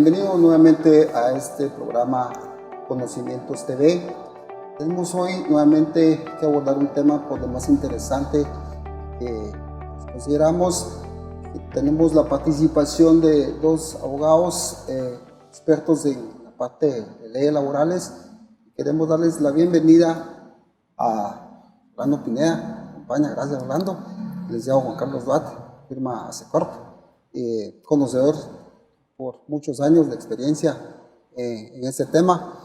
Bienvenido nuevamente a este programa Conocimientos TV. Tenemos hoy nuevamente que abordar un tema por demás interesante que consideramos que tenemos la participación de dos abogados expertos en la parte de leyes laborales. Queremos darles la bienvenida a Orlando Pineda, acompaña, gracias Orlando, licenciado Juan Carlos Duarte, firma ASECORP, conocedor por muchos años de experiencia en este tema.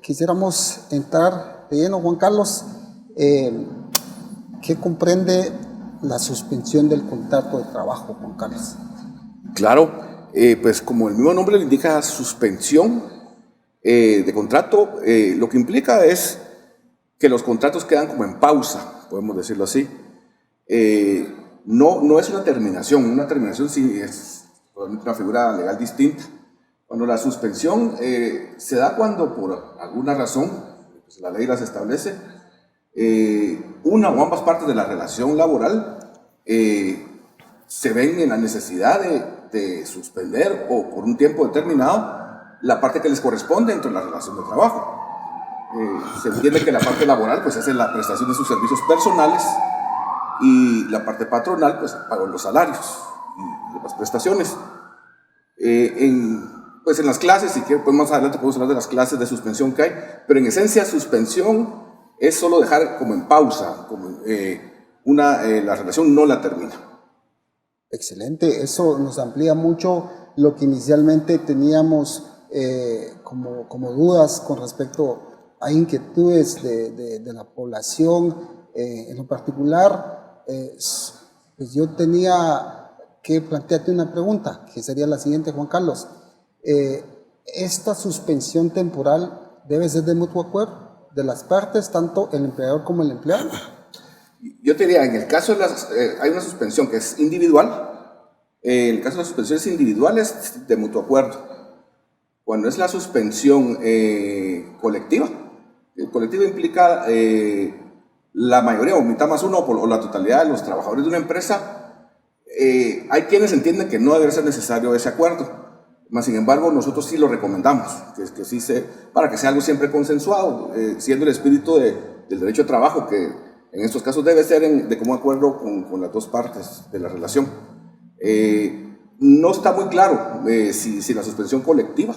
Quisiéramos entrar de lleno, Juan Carlos, ¿qué comprende la suspensión del contrato de trabajo, Juan Carlos? Claro, pues como el mismo nombre le indica, suspensión de contrato, lo que implica es que los contratos quedan como en pausa, podemos decirlo así. No es una terminación sí es una figura legal distinta. Cuando la suspensión se da cuando por alguna razón, pues la ley las establece, una o ambas partes de la relación laboral se ven en la necesidad de suspender o por un tiempo determinado la parte que les corresponde dentro de la relación de trabajo. Se entiende que la parte laboral pues es la prestación de sus servicios personales y la parte patronal pues paga los salarios y las prestaciones. Pues en las clases, si quieren, pues más adelante podemos hablar de las clases de suspensión que hay, pero en esencia suspensión es solo dejar como en pausa, como la relación no la termina. Excelente, eso nos amplía mucho lo que inicialmente teníamos como dudas con respecto a inquietudes de la población. En lo particular, pues yo tenía que plantearte una pregunta, que sería la siguiente, Juan Carlos. ¿Esta suspensión temporal debe ser de mutuo acuerdo de las partes, tanto el empleador como el empleado? Yo te diría, en el caso de hay una suspensión que es individual. En el caso de las suspensiones individuales, de mutuo acuerdo. Cuando es la suspensión colectiva, el colectivo implica la mayoría, o mitad más uno, o la totalidad de los trabajadores de una empresa. Hay quienes entienden que no debe ser necesario ese acuerdo, mas sin embargo nosotros sí lo recomendamos, que sí para que sea algo siempre consensuado, siendo el espíritu del derecho de trabajo, que en estos casos debe ser de común acuerdo con las dos partes de la relación. No está muy claro si la suspensión colectiva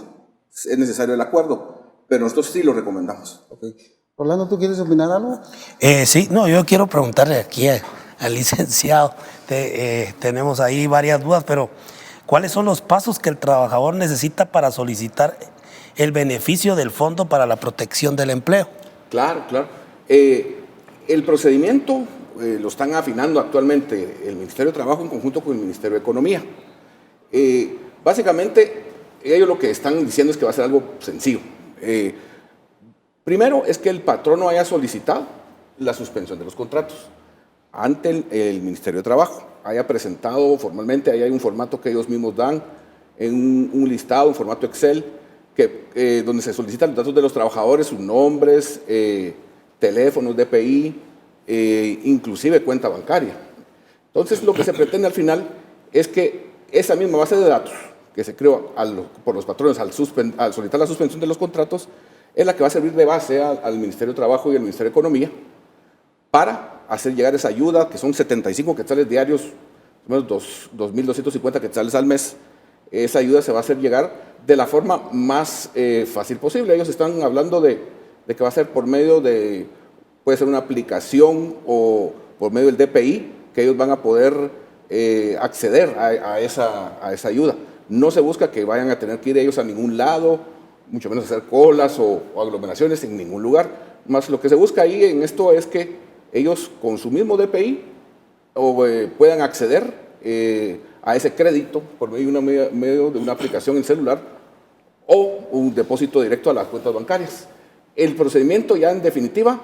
es necesario el acuerdo, pero nosotros sí lo recomendamos. Okay. Orlando, ¿tú quieres opinar algo? Sí, no, yo quiero preguntarle aquí al licenciado. Tenemos ahí varias dudas, pero ¿cuáles son los pasos que el trabajador necesita para solicitar el beneficio del Fondo para la Protección del Empleo? Claro. El procedimiento lo están afinando actualmente el Ministerio de Trabajo en conjunto con el Ministerio de Economía. Básicamente, ellos lo que están diciendo es que va a ser algo sencillo. Primero es que el patrono haya solicitado la suspensión de los contratos ante el Ministerio de Trabajo, haya presentado formalmente, ahí hay un formato que ellos mismos dan, en un listado, un formato Excel, donde se solicitan los datos de los trabajadores, sus nombres, teléfonos, DPI, inclusive cuenta bancaria. Entonces, lo que se pretende al final es que esa misma base de datos que se creó por los patrones al solicitar la suspensión de los contratos es la que va a servir de base al Ministerio de Trabajo y al Ministerio de Economía para hacer llegar esa ayuda, que son 75 quetzales diarios, más o menos 2.250 quetzales al mes. Esa ayuda se va a hacer llegar de la forma más fácil posible. Ellos están hablando de que va a ser por medio puede ser una aplicación o por medio del DPI, que ellos van a poder acceder a esa ayuda. No se busca que vayan a tener que ir ellos a ningún lado, mucho menos hacer colas o aglomeraciones en ningún lugar. Más lo que se busca ahí en esto es que ellos con su mismo DPI puedan acceder a ese crédito por medio de una aplicación en celular o un depósito directo a las cuentas bancarias. El procedimiento ya en definitiva,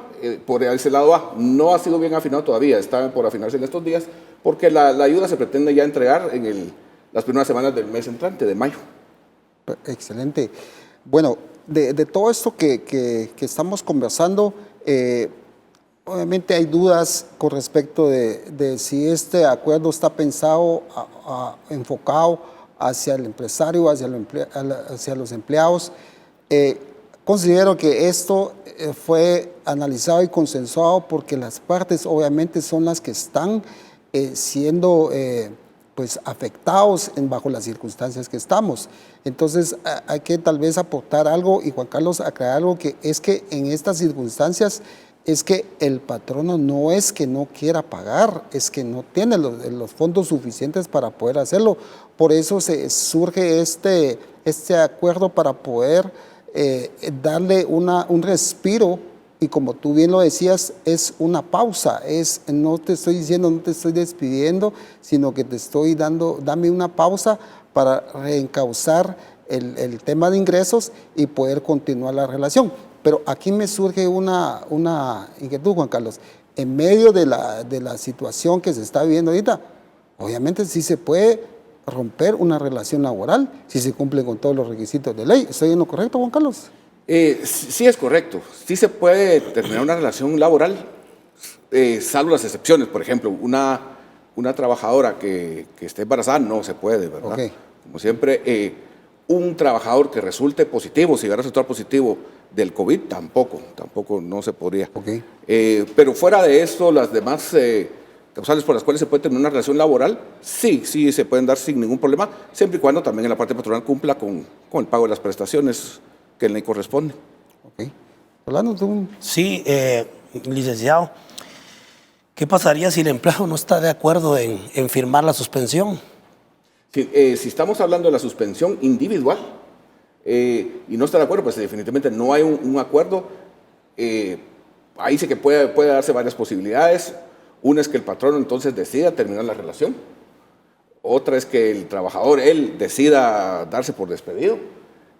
por ese lado A, no ha sido bien afinado todavía, está por afinarse en estos días, porque la ayuda se pretende ya entregar en las primeras semanas del mes entrante, de mayo. Excelente. Bueno, de todo esto que estamos conversando, obviamente hay dudas con respecto de si este acuerdo está pensado, enfocado hacia el empresario, hacia los empleados. Considero que esto fue analizado y consensuado porque las partes obviamente son las que están siendo pues afectados bajo las circunstancias que estamos. Entonces hay que tal vez aportar algo y Juan Carlos aclarar algo, que es que en estas circunstancias es que el patrono no es que no quiera pagar, es que no tiene los fondos suficientes para poder hacerlo. Por eso surge este acuerdo para poder darle un respiro, y como tú bien lo decías, es una pausa, no te estoy diciendo, no te estoy despidiendo, sino que te estoy dame una pausa para reencauzar el tema de ingresos y poder continuar la relación. Pero aquí me surge una inquietud, Juan Carlos. En medio de la situación que se está viviendo ahorita, obviamente sí se puede romper una relación laboral si se cumplen con todos los requisitos de ley. ¿Estoy en lo correcto, Juan Carlos? Sí es correcto. Sí se puede terminar una relación laboral, salvo las excepciones. Por ejemplo, una trabajadora que esté embarazada no se puede, ¿verdad? Okay. Como siempre, un trabajador que resulte positivo, si va a resultar positivo del COVID, tampoco no se podría. Okay. Pero fuera de esto, las demás causales por las cuales se puede terminar una relación laboral, sí se pueden dar sin ningún problema, siempre y cuando también en la parte patronal cumpla con el pago de las prestaciones que le corresponde. Ok. Rolando, tú. Sí, licenciado, ¿qué pasaría si el empleado no está de acuerdo en firmar la suspensión? Si estamos hablando de la suspensión individual y no está de acuerdo, pues definitivamente no hay un acuerdo. Ahí sí que puede darse varias posibilidades. Una es que el patrono entonces decida terminar la relación. Otra es que el trabajador, él, decida darse por despedido.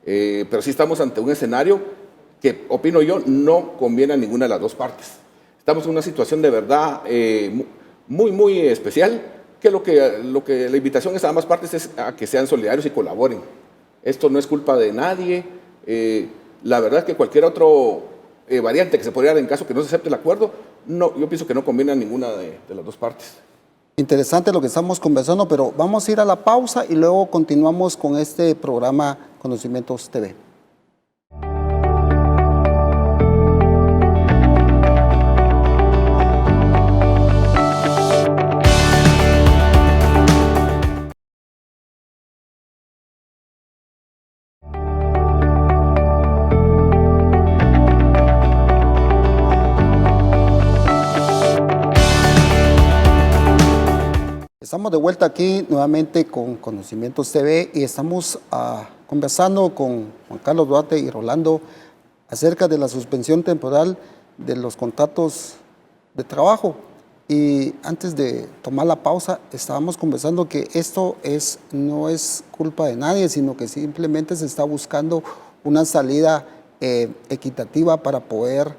Pero sí estamos ante un escenario que, opino yo, no conviene a ninguna de las dos partes. Estamos en una situación de verdad muy especial, que lo que la invitación es a ambas partes es a que sean solidarios y colaboren. Esto no es culpa de nadie. La verdad es que cualquier otro variante que se podría dar en caso que no se acepte el acuerdo, yo pienso que no conviene a ninguna de las dos partes. Interesante lo que estamos conversando, pero vamos a ir a la pausa y luego continuamos con este programa Conocimientos TV. Estamos de vuelta aquí nuevamente con Conocimientos TV y estamos conversando con Juan Carlos Duarte y Rolando acerca de la suspensión temporal de los contratos de trabajo. Y antes de tomar la pausa, estábamos conversando que esto no es culpa de nadie, sino que simplemente se está buscando una salida equitativa para poder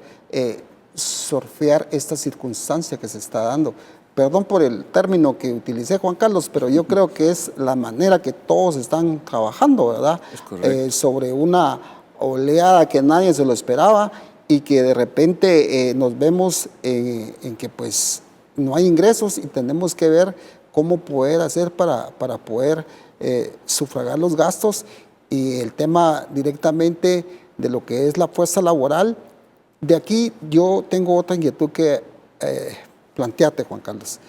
surfear esta circunstancia que se está dando. Perdón por el término que utilicé, Juan Carlos, pero yo creo que es la manera que todos están trabajando, ¿verdad? Es correcto. Sobre una oleada que nadie se lo esperaba y que de repente nos vemos en que pues no hay ingresos y tenemos que ver cómo poder hacer para poder sufragar los gastos, y el tema directamente de lo que es la fuerza laboral. De aquí yo tengo otra inquietud que planteate, Juan Carlos.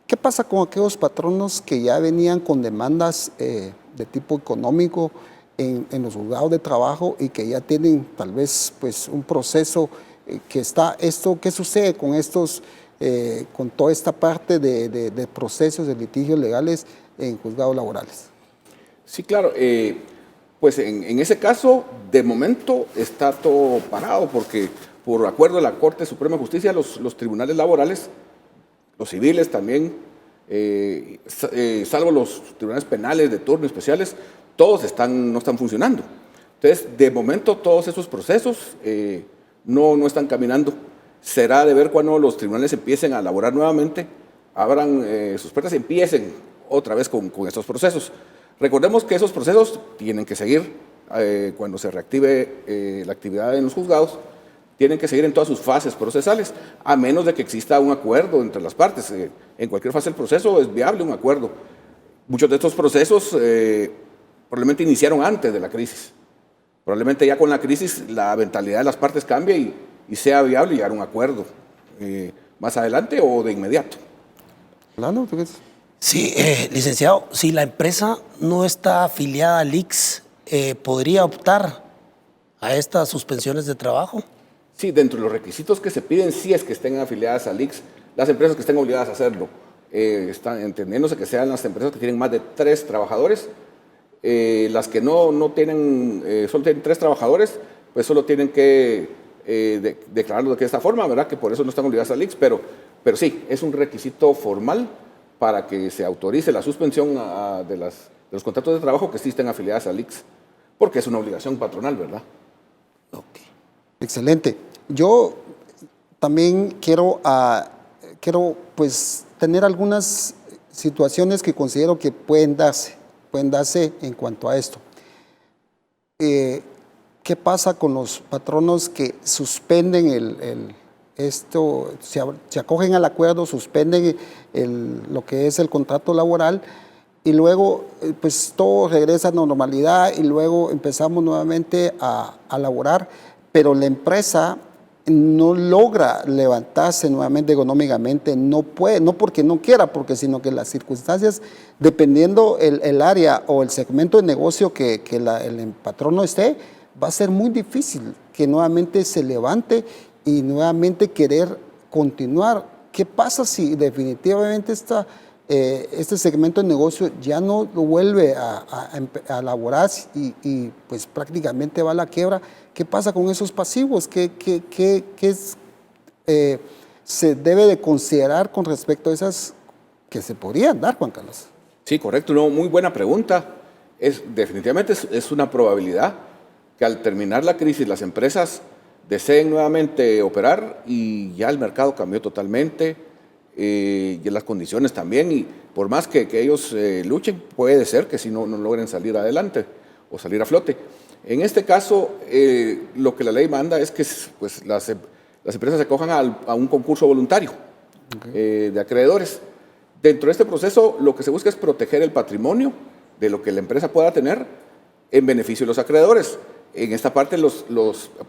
¿Qué pasa con aquellos patronos que ya venían con demandas de tipo económico en los juzgados de trabajo y que ya tienen tal vez pues un proceso que está esto? ¿Qué sucede con estos, con toda esta parte de procesos de litigios legales en juzgados laborales? Sí, claro. Pues en ese caso, de momento está todo parado porque por acuerdo de la Corte Suprema de Justicia, los tribunales laborales, los civiles también, salvo los tribunales penales de turno especiales, todos no están funcionando. Entonces, de momento, todos esos procesos no están caminando. Será de ver cuando los tribunales empiecen a elaborar nuevamente, abran sus puertas y empiecen otra vez con estos procesos. Recordemos que esos procesos tienen que seguir cuando se reactive la actividad en los juzgados. Tienen que seguir en todas sus fases procesales, a menos de que exista un acuerdo entre las partes. En cualquier fase del proceso es viable un acuerdo. Muchos de estos procesos probablemente iniciaron antes de la crisis. Probablemente ya con la crisis la mentalidad de las partes cambia y sea viable llegar a un acuerdo más adelante o de inmediato. Orlando, ¿tú qué dices? Sí, licenciado, si la empresa no está afiliada al IX, ¿podría optar a estas suspensiones de trabajo? Sí, dentro de los requisitos que se piden, sí es que estén afiliadas al IX, las empresas que estén obligadas a hacerlo, están entendiéndose que sean las empresas que tienen más de 3 trabajadores, las que no tienen, solo tienen 3 trabajadores, pues solo tienen que declararlo de esta forma, ¿verdad? Que por eso no están obligadas al IX, pero sí, es un requisito formal para que se autorice la suspensión de los contratos de trabajo que sí estén afiliadas al IX, porque es una obligación patronal, ¿verdad? Okay. Excelente. Yo también quiero pues tener algunas situaciones que considero que pueden darse en cuanto a esto. ¿Qué pasa con los patronos que suspenden esto, se acogen al acuerdo, suspenden lo que es el contrato laboral y luego pues todo regresa a normalidad y luego empezamos nuevamente a laborar, pero la empresa no logra levantarse nuevamente económicamente, no puede, no porque no quiera, sino que las circunstancias, dependiendo el área o el segmento de negocio que el patrono esté, va a ser muy difícil que nuevamente se levante y nuevamente querer continuar. ¿Qué pasa si definitivamente este segmento de negocio ya no vuelve a laborar y pues prácticamente va a la quiebra? ¿Qué pasa con esos pasivos? ¿Qué se debe de considerar con respecto a esas que se podrían dar, Juan Carlos? Sí, correcto, muy buena pregunta. Definitivamente es una probabilidad que al terminar la crisis las empresas deseen nuevamente operar y ya el mercado cambió totalmente y las condiciones también, y por más que ellos luchen, puede ser que si no logren salir adelante o salir a flote. En este caso, lo que la ley manda es que pues, las empresas se acojan a un concurso voluntario de acreedores. Dentro de este proceso, lo que se busca es proteger el patrimonio de lo que la empresa pueda tener en beneficio de los acreedores. En esta parte, los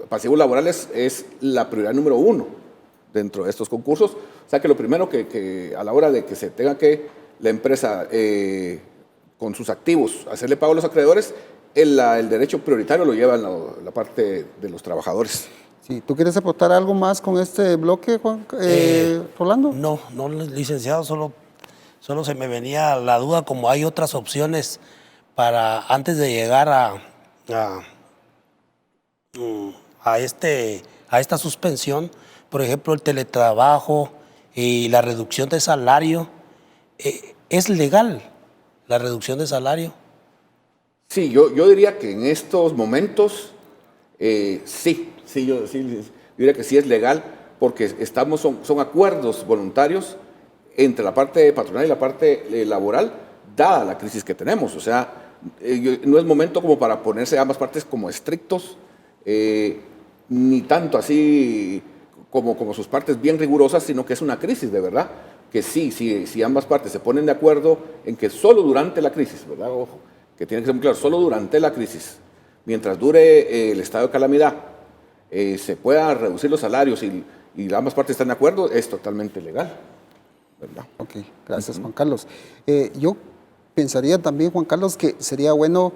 pasivos laborales es la prioridad número 1 dentro de estos concursos. O sea que lo primero que a la hora de que se tenga que la empresa con sus activos hacerle pago a los acreedores, el derecho prioritario lo lleva la parte de los trabajadores. Sí, ¿tú quieres aportar algo más con este bloque, Rolando? No, licenciado, solo se me venía la duda, como hay otras opciones para antes de llegar a esta suspensión, por ejemplo, el teletrabajo y la reducción de salario. ¿Es legal la reducción de salario? Sí, yo diría que en estos momentos yo diría que sí es legal, porque son acuerdos voluntarios entre la parte patronal y la parte laboral, dada la crisis que tenemos. O sea, no es momento como para ponerse ambas partes como estrictos, ni tanto así como sus partes bien rigurosas, sino que es una crisis de verdad, que si ambas partes se ponen de acuerdo en que solo durante la crisis, ¿verdad? Ojo, que tiene que ser muy claro, solo durante la crisis, mientras dure el estado de calamidad, se puedan reducir los salarios y ambas partes están de acuerdo, es totalmente legal, ¿verdad? Ok, gracias, Juan Carlos. Yo pensaría también, Juan Carlos, que sería bueno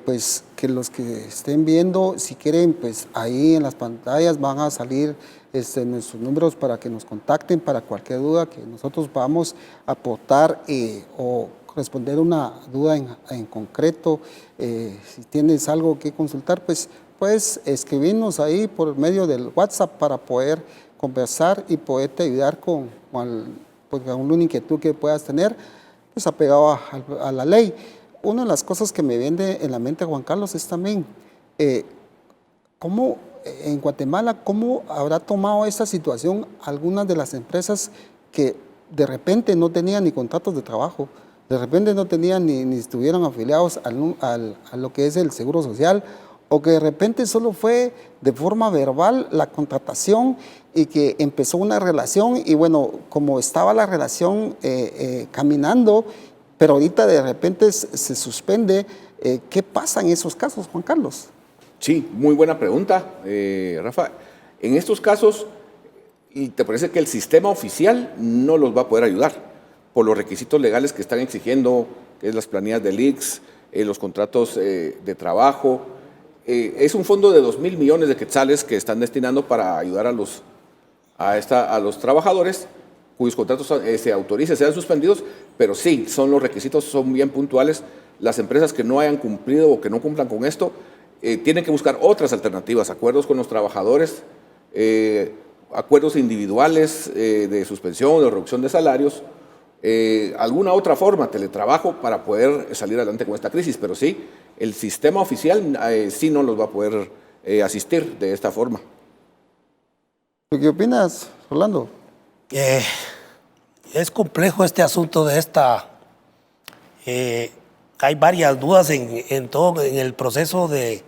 pues que los que estén viendo, si quieren, pues ahí en las pantallas van a salir nuestros números para que nos contacten para cualquier duda que nosotros podamos aportar o responder una duda en concreto. Si tienes algo que consultar, pues puedes escribirnos ahí por medio del WhatsApp para poder conversar y poderte ayudar con alguna inquietud que puedas tener, pues apegado a la ley. Una de las cosas que me viene en la mente, Juan Carlos, es también cómo en Guatemala, cómo habrá tomado esta situación algunas de las empresas que de repente no tenían ni contratos de trabajo, de repente no tenían ni estuvieron afiliados a lo que es el Seguro Social, o que de repente solo fue de forma verbal la contratación y que empezó una relación y bueno, como estaba la relación caminando pero ahorita de repente se suspende. ¿Qué pasa en esos casos, Juan Carlos? Sí, muy buena pregunta, Rafa. En estos casos, ¿y te parece que el sistema oficial no los va a poder ayudar por los requisitos legales que están exigiendo, que es las planillas del ICS, los contratos de trabajo? Es un fondo de 2.000 millones de quetzales que están destinando para ayudar a los trabajadores cuyos contratos se autoricen, sean suspendidos, pero sí, los requisitos son bien puntuales. Las empresas que no hayan cumplido o que no cumplan con esto tienen que buscar otras alternativas, acuerdos con los trabajadores, acuerdos individuales de suspensión o de reducción de salarios, alguna otra forma, teletrabajo, para poder salir adelante con esta crisis. Pero sí, el sistema oficial sí no los va a poder asistir de esta forma. ¿Qué opinas, Rolando? Es complejo este asunto de esta. Hay varias dudas en todo en el proceso de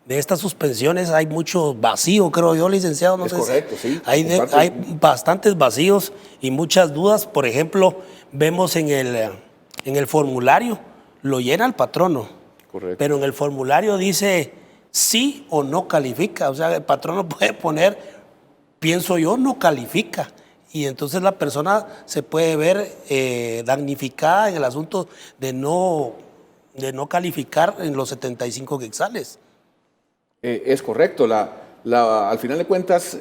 estas suspensiones. Hay mucho vacío, creo yo, licenciado. No es sé correcto, si sí. hay bastantes vacíos y muchas dudas. Por ejemplo, vemos en el formulario, lo llena el patrono. Correcto. Pero en el formulario dice sí o no califica. O sea, el patrono puede poner, pienso yo, no califica. Y entonces la persona se puede ver damnificada en el asunto de no calificar en los 75 quetzales. Es correcto. Al final de cuentas,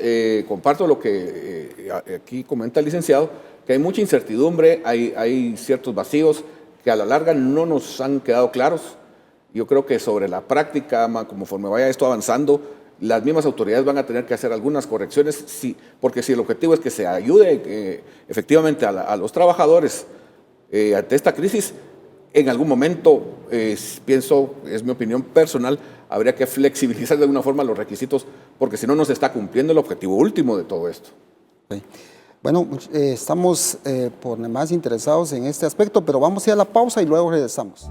comparto lo que aquí comenta el licenciado, que hay mucha incertidumbre, hay ciertos vacíos que a la larga no nos han quedado claros. Yo creo que sobre la práctica, conforme vaya esto avanzando, las mismas autoridades van a tener que hacer algunas correcciones, porque si el objetivo es que se ayude efectivamente a los trabajadores ante esta crisis, en algún momento, pienso, es mi opinión personal, habría que flexibilizar de alguna forma los requisitos, porque si no, no se está cumpliendo el objetivo último de todo esto. Sí. Bueno, estamos por demás interesados en este aspecto, pero vamos a ir a la pausa y luego regresamos.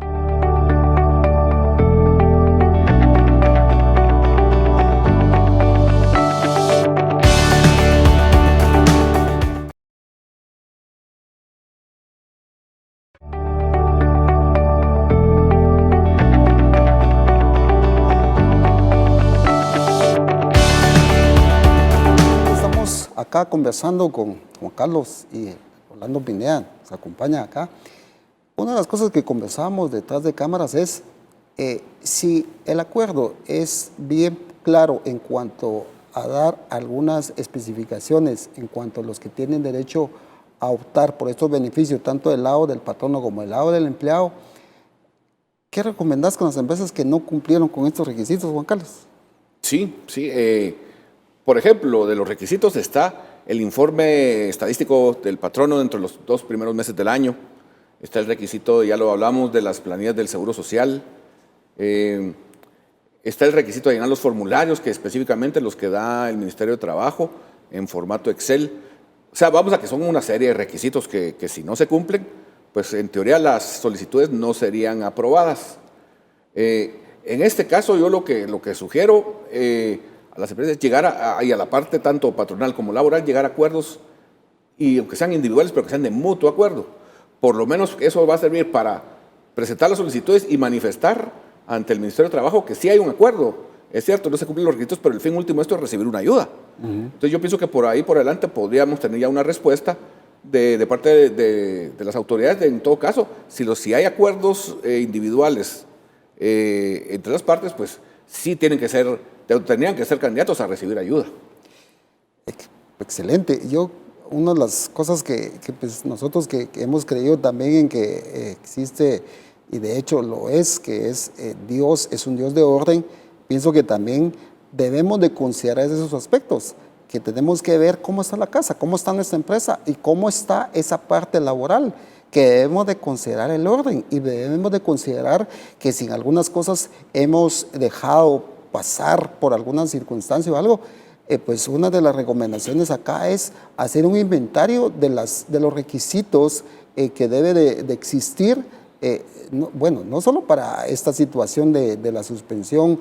Acá conversando con Juan Carlos y Rolando Pineda, nos acompaña acá. Una de las cosas que conversábamos detrás de cámaras es si el acuerdo es bien claro en cuanto a dar algunas especificaciones en cuanto a los que tienen derecho a optar por estos beneficios, tanto del lado del patrono como del lado del empleado. ¿Qué recomendás con las empresas que no cumplieron con estos requisitos, Juan Carlos? Sí. Por ejemplo, de los requisitos está el informe estadístico del patrono dentro de los 2 primeros meses del año. Está el requisito, ya lo hablamos, de las planillas del Seguro Social. Está el requisito de llenar los formularios, que específicamente los que da el Ministerio de Trabajo en formato Excel. O sea, vamos a que son una serie de requisitos que si no se cumplen, pues en teoría las solicitudes no serían aprobadas. En este caso, yo lo que sugiero a las empresas llegar y a la parte tanto patronal como laboral, llegar a acuerdos, y aunque sean individuales, pero que sean de mutuo acuerdo. Por lo menos eso va a servir para presentar las solicitudes y manifestar ante el Ministerio de Trabajo que sí hay un acuerdo. Es cierto, no se cumplen los requisitos, pero el fin último de esto es recibir una ayuda. Entonces yo pienso que por ahí, por adelante, podríamos tener ya una respuesta de parte de las autoridades, en todo caso, si hay acuerdos individuales entre las partes, pues sí tenían que ser candidatos a recibir ayuda. Excelente. Una de las cosas que pues nosotros que hemos creído también en que existe, y de hecho lo es, que es Dios es un Dios de orden, pienso que también debemos de considerar esos aspectos, que tenemos que ver cómo está la casa, cómo está nuestra empresa y cómo está esa parte laboral, que debemos de considerar el orden y debemos de considerar que si en algunas cosas hemos dejado pasar por alguna circunstancia o algo, pues una de las recomendaciones acá es hacer un inventario de los requisitos que debe de existir, no solo para esta situación de la suspensión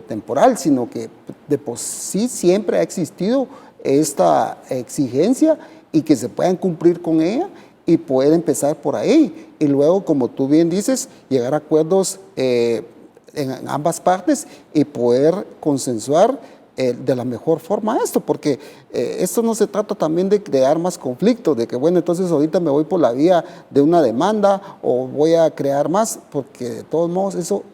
temporal, sino que de por sí siempre ha existido esta exigencia y que se puedan cumplir con ella, y poder empezar por ahí. Y luego, como tú bien dices, llegar a acuerdos en ambas partes y poder consensuar de la mejor forma esto, porque esto no se trata también de crear más conflictos, de que bueno, entonces ahorita me voy por la vía de una demanda o voy a crear más, porque de todos modos eso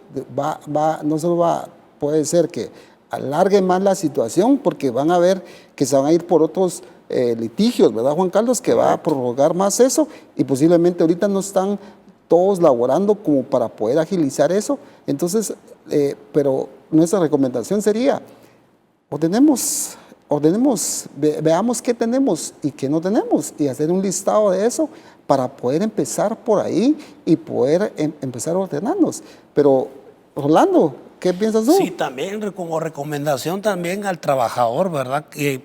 no solo puede ser que alargue más la situación, porque van a ver que se van a ir por otros litigios, ¿verdad, Juan Carlos? Que va a prorrogar más eso y posiblemente ahorita no están todos laborando como para poder agilizar eso. Entonces, pero nuestra recomendación sería, veamos qué tenemos y qué no tenemos y hacer un listado de eso para poder empezar por ahí y poder empezar a ordenarnos. Pero, Rolando, ¿qué piensas tú? Sí, también como recomendación también al trabajador, ¿verdad? Que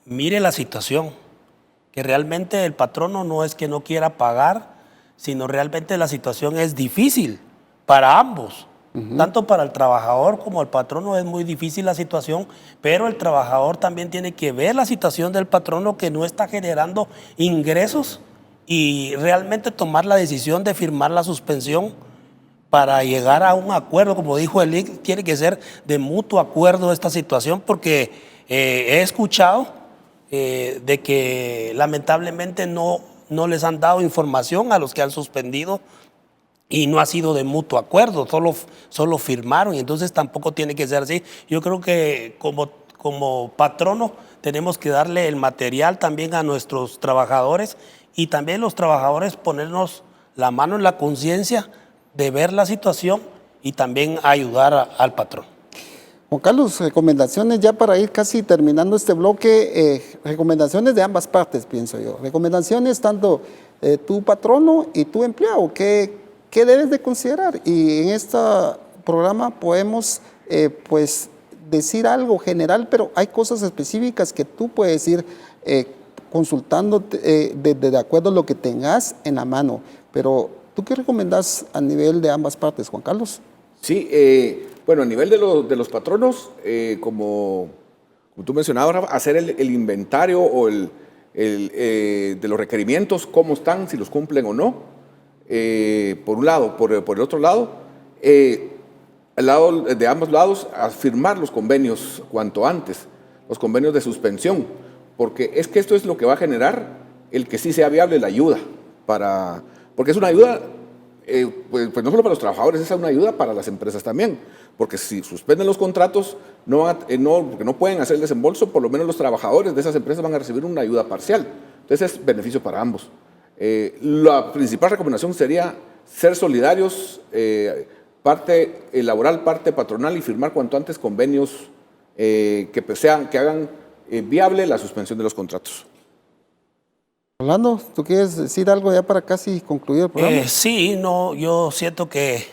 mire la situación, que realmente el patrono no es que no quiera pagar, sino realmente la situación es difícil para ambos. Tanto para el trabajador como el patrono es muy difícil la situación, pero el trabajador también tiene que ver la situación del patrono que no está generando ingresos y realmente tomar la decisión de firmar la suspensión para llegar a un acuerdo. Como dijo el IC, tiene que ser de mutuo acuerdo esta situación, porque he escuchado de que lamentablemente no les han dado información a los que han suspendido y no ha sido de mutuo acuerdo, solo firmaron, y entonces tampoco tiene que ser así. Yo creo que como patrono tenemos que darle el material también a nuestros trabajadores y también los trabajadores ponernos la mano en la conciencia de ver la situación y también ayudar al patrón. Juan Carlos, recomendaciones ya para ir casi terminando este bloque, recomendaciones de ambas partes, pienso yo. Recomendaciones tanto tu patrono y tu empleado, ¿qué debes de considerar? Y en este programa podemos pues decir algo general, pero hay cosas específicas que tú puedes ir consultándote de acuerdo a lo que tengas en la mano. Pero, ¿tú qué recomendás a nivel de ambas partes, Juan Carlos? Sí, bueno, a nivel de los patronos, como tú mencionabas, Rafa, hacer el inventario o de los requerimientos, cómo están, si los cumplen o no. Por un lado, por el otro lado, al lado de ambos lados, a firmar los convenios cuanto antes, los convenios de suspensión, porque es que esto es lo que va a generar el que sí sea viable la ayuda, porque es una ayuda, pues no solo para los trabajadores, es una ayuda para las empresas también, porque si suspenden los contratos, porque no pueden hacer el desembolso, por lo menos los trabajadores de esas empresas van a recibir una ayuda parcial, entonces es beneficio para ambos. La principal recomendación sería ser solidarios, parte laboral, parte patronal, y firmar cuanto antes convenios que hagan viable la suspensión de los contratos. Orlando, ¿tú quieres decir algo ya para casi concluir el programa? Sí, yo siento que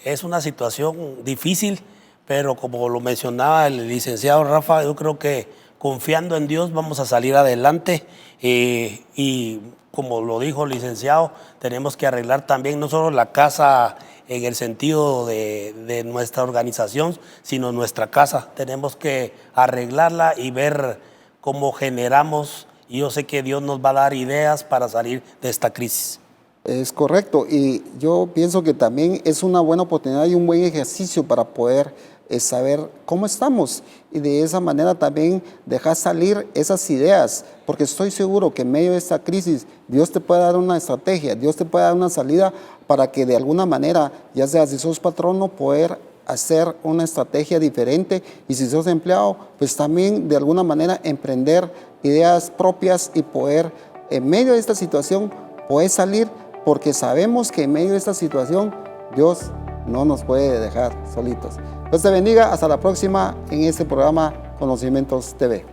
es una situación difícil, pero como lo mencionaba el licenciado Rafa, yo creo que confiando en Dios vamos a salir adelante y como lo dijo el licenciado, tenemos que arreglar también no solo la casa en el sentido de nuestra organización, sino nuestra casa. Tenemos que arreglarla y ver cómo generamos, y yo sé que Dios nos va a dar ideas para salir de esta crisis. Es correcto, y yo pienso que también es una buena oportunidad y un buen ejercicio para poder saber cómo estamos y de esa manera también dejar salir esas ideas, porque estoy seguro que en medio de esta crisis Dios te puede dar una estrategia, Dios te puede dar una salida para que de alguna manera, ya sea si sos patrono, poder hacer una estrategia diferente, y si sos empleado, pues también de alguna manera emprender ideas propias y poder en medio de esta situación poder salir, porque sabemos que en medio de esta situación Dios no nos puede dejar solitos. Dios te bendiga, hasta la próxima en este programa Conocimientos TV.